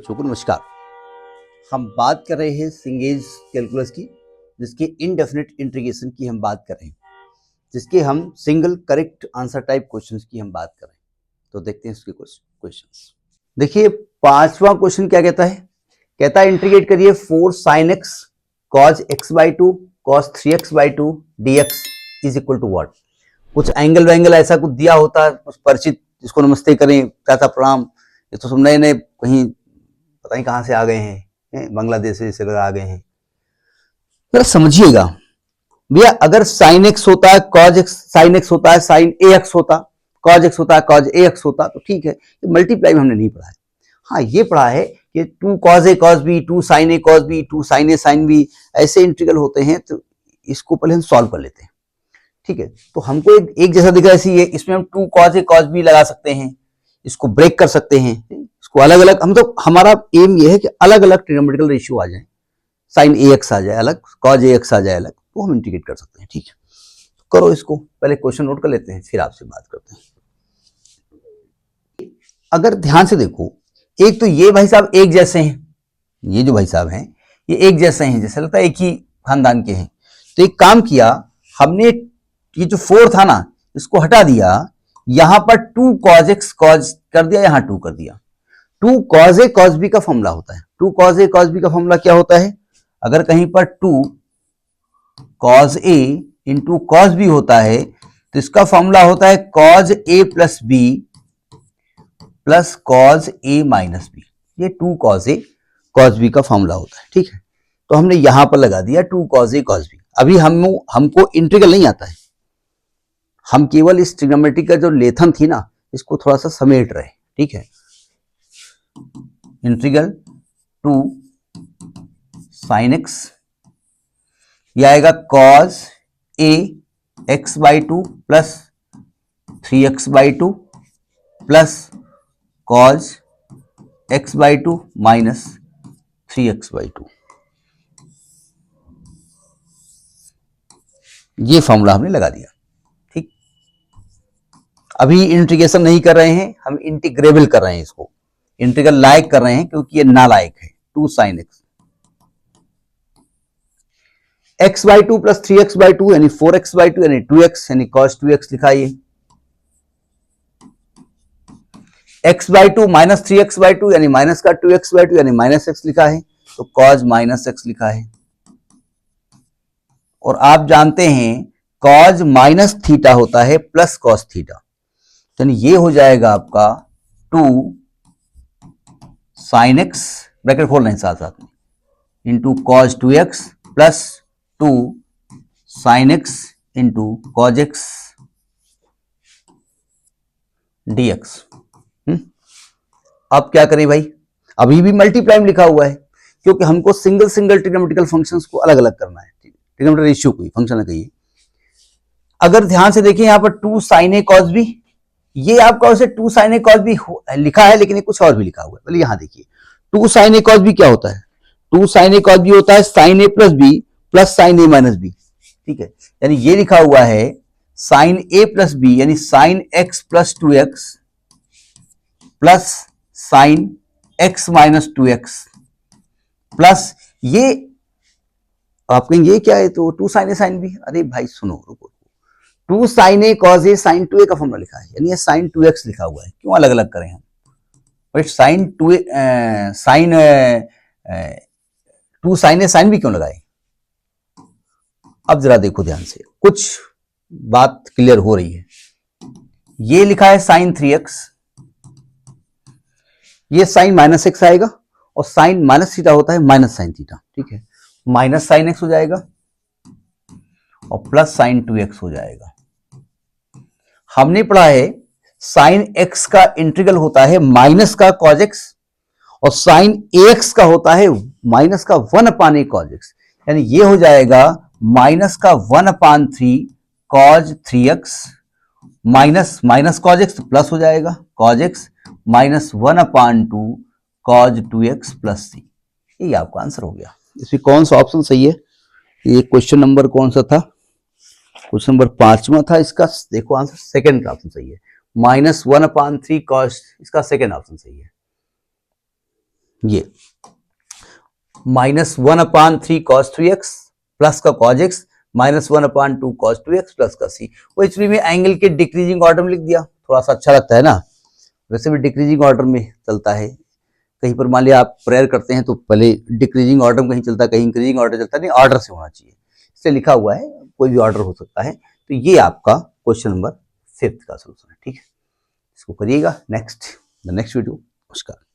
बच्चों को नमस्कार। हम बात कर रहे हैं सिंगेज कैलकुलस की, जिसके इनडेफिनेट इंटीग्रेशन की हम बात कर रहे हैं, जिसके हम single correct answer type questions की हम बात कर रहे हैं। तो देखते हैं इसके क्वेश्चंस। देखिए पांचवा क्वेश्चन क्या कहता है, कहता है इंटीग्रेट करिए 4 sin x cos x/2 cos 3x/2 dx is equal to what. कुछ एंगल वैंगल ऐसा कुछ दिया होता है, कुछ परिचित, जिसको नमस्ते करें, चाचा प्रणाम, ये तो सब नए नए कहीं पता नहीं कहां से आ गए हैं, बांग्लादेश से आ गए हैं। जरा समझिएगा भैया, अगर साइन एक्स होता है कॉज एक्स, साइन एक्स होता है साइन ए एक्स होता, कॉज एक्स होता है कॉज ए एक्स होता, तो ठीक है, मल्टीप्लाई में हमने नहीं पढ़ा है। हाँ ये पढ़ा है कि 2 cos a cos b, 2 sin a cos b, 2 sin a sin b, ऐसे इंटीग्रल होते हैं। तो इसको पहले हम सॉल्व कर लेते हैं, ठीक है। तो हमको एक जैसा दिख रहा है, ऐसी है, इसमें हम 2 cos a cos b लगा सकते हैं, इसको ब्रेक कर सकते हैं, इसको अलग अलग, हम तो हमारा एम ये है कि अलग अलग ट्रिग्नोमेट्रिकल रेशियो आ जाए, साइन ए एक्स आ जाए अलग, कॉज ए एक्स आ जाए अलग, तो हम इंटीग्रेट कर सकते हैं, ठीक है। तो करो इसको, पहले क्वेश्चन नोट कर लेते हैं, फिर आपसे बात करते हैं। अगर ध्यान से देखो, एक तो ये भाई साहब एक जैसे हैं, ये जो भाई साहब हैं ये एक जैसे हैं, जैसे लगता है एक ही खानदान के हैं। तो एक काम किया हमने, ये जो 4 था ना, इसको हटा दिया, यहां पर 2 cos x cos कर दिया, यहां 2 कर दिया। 2 cos a cos b का फॉर्मूला होता है, 2 cos a cos b का फॉर्मूला क्या होता है, अगर कहीं पर 2 cos a into cos b होता है तो इसका फॉर्मूला होता है cos a plus b plus cos a minus b। ये 2 cos a cos b का फॉर्मूला होता है, ठीक है। तो हमने यहां पर लगा दिया 2 cos a cos b। अभी हमको इंटीग्रल नहीं आता है, हम केवल इस ट्रिग्नोमेट्री का जो लेथन थी ना, इसको थोड़ा सा समेट रहे, ठीक है। इंटीग्रल 2 sin x, यह आएगा cos a x/2 plus 3x/2 plus cos x/2 minus 3x/2। ये फॉर्मूला हमने लगा दिया, ठीक। अभी इंटीग्रेशन नहीं कर रहे हैं, हम इंटीग्रेबल कर रहे हैं, इसको इंटीग्रल लायक कर रहे हैं क्योंकि ये नालायक है। 2 sin x, x/2 plus 3x/2 यानी 4x/2 यानी 2x यानी cos 2x लिखा, ये x/2 माइनस 3x/2 यानी माइनस का 2x/2 यानी माइनस x लिखा है, तो cos माइनस x लिखा है। और आप जानते हैं cos माइनस थीटा होता है प्लस cos थीटा, यानी ये हो जाएगा आपका 2 sin x, ब्रैकेट खोल रहे हैं साथ साथ में, into cos 2x plus 2 sin x into cos x dx। अब क्या करें भाई, अभी भी मल्टीप्लाई में लिखा हुआ है क्योंकि हमको सिंगल सिंगल ट्रिग्नोमेट्रिकल फंक्शंस को अलग अलग करना है, ट्रिग्नोमेट्रिक रेशियो को, फंक्शन कहिए। अगर ध्यान से देखिए, यहां पर 2 sin a cos b, ये आपका वैसे 2 sin a cos b लिखा है, लेकिन ये कुछ और भी लिखा हुआ है। पहले यहां देखिए 2 sin a cos b क्या होता है, 2 sin a cos b होता है sin a plus b plus sin a minus b, ठीक है। यानी ये लिखा हुआ है sin a प्लस b यानी sin x plus 2x plus sin x minus 2x plus ये आप कहेंगे ये क्या है, तो 2 sin a sin b। अरे भाई सुनो, रुको, 2 sin a cos a sin 2a का फॉर्मूला लिखा है, यानी ये sin 2x लिखा हुआ है, क्यों अलग अलग करें हम भाई, sin 2 sin a sin b क्यों लगाए। अब जरा देखो ध्यान से, कुछ बात क्लियर हो रही है। ये लिखा है sin 3x, ये sin माइनस x आएगा, और sin माइनस थीटा होता है माइनस sin थीटा, ठीक है। माइनस sin x हो जाएगा और प्लस sin 2x हो जाएगा। हमने पढ़ा है sin x का इंटीग्रल होता है माइनस का cos x, और sin ax का होता है माइनस का 1/a cos x, यानी ये हो जाएगा माइनस का 1/3 cos 3x minus minus cos x plus हो जाएगा cos x minus 1/2 cos 2x plus c। ये आपका आंसर हो गया। इसमें कौन सा ऑप्शन सही है, ये क्वेश्चन नंबर कौन सा था, क्वेश्चन नंबर 5वां था इसका, देखो आंसर सेकंड का ऑप्शन सही है, -1/3 cos, इसका सेकंड ऑप्शन सही है। ये -1/3 cos 3x प्लस का cos x -1/2 cos 2x plus का c। वो एक्चुअली में एंगल के डिक्रीजिंग ऑर्डर में लिख दिया, थोड़ा सा अच्छा लगता है ना, वैसे भी डिक्रीजिंग ऑर्डर में चलता है। कहीं पर मान लिया आप प्रेयर करते हैं तो पहले डिक्रीजिंग ऑर्डर में कहीं चलता है, कहीं इंक्रीजिंग ऑर्डर चलता है, नहीं ऑर्डर से होना चाहिए, इसलिए लिखा हुआ है, कोई भी ऑर्डर हो सकता है। तो ये आपका क्वेश्चन नंबर 5 का सोल्यूशन है। ठीक है, इसको करिएगा। Next video. नमस्कार।